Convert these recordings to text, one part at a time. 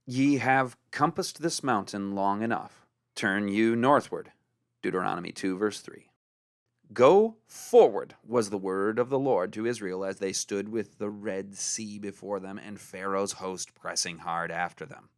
Ye have compassed this mountain long enough. Turn you northward. Deuteronomy 2, verse 3. Go forward was the word of the Lord to Israel as they stood with the Red Sea before them and Pharaoh's host pressing hard after them.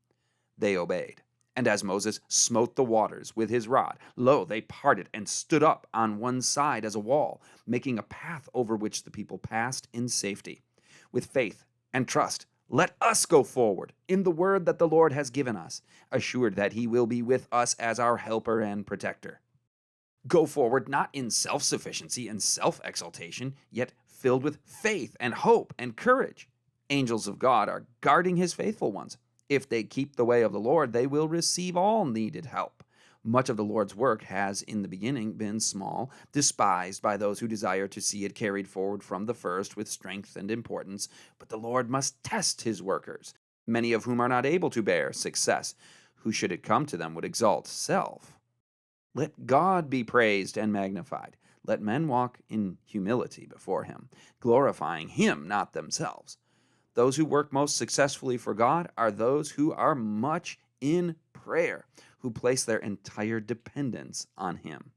They obeyed. And as Moses smote the waters with his rod, lo, they parted and stood up on one side as a wall, making a path over which the people passed in safety. With faith and trust, let us go forward in the word that the Lord has given us, assured that he will be with us as our helper and protector. Go forward not in self-sufficiency and self-exaltation, yet filled with faith and hope and courage. Angels of God are guarding his faithful ones. If they keep the way of the Lord, they will receive all needed help. Much of the Lord's work has in the beginning been small, despised by those who desire to see it carried forward from the first with strength and importance, but the Lord must test his workers, many of whom are not able to bear success, who should it come to them would exalt self. Let God be praised and magnified. Let men walk in humility before him, glorifying him, not themselves. Those who work most successfully for God are those who are much in prayer, who place their entire dependence on him.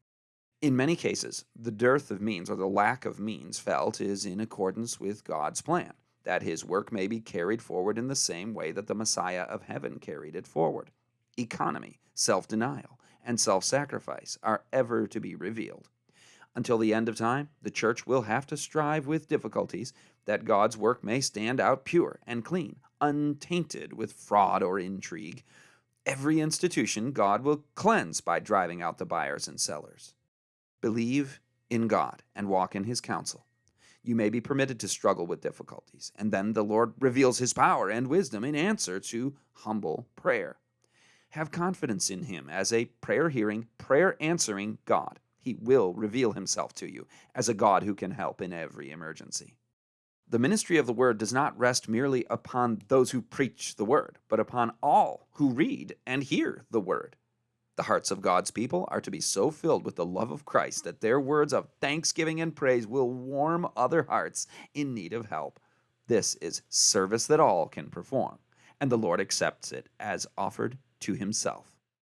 In many cases, the dearth of means or the lack of means felt is in accordance with God's plan, that his work may be carried forward in the same way that the Messiah of heaven carried it forward. Economy, self-denial, and self-sacrifice are ever to be revealed. Until the end of time, the church will have to strive with difficulties that God's work may stand out pure and clean, untainted with fraud or intrigue. Every institution God will cleanse by driving out the buyers and sellers. Believe in God and walk in his counsel. You may be permitted to struggle with difficulties, and then the Lord reveals his power and wisdom in answer to humble prayer. Have confidence in him as a prayer-hearing, prayer-answering God. He will reveal himself to you as a God who can help in every emergency. The ministry of the word does not rest merely upon those who preach the word, but upon all who read and hear the word. The hearts of God's people are to be so filled with the love of Christ that their words of thanksgiving and praise will warm other hearts in need of help. This is service that all can perform, and the Lord accepts it as offered to himself.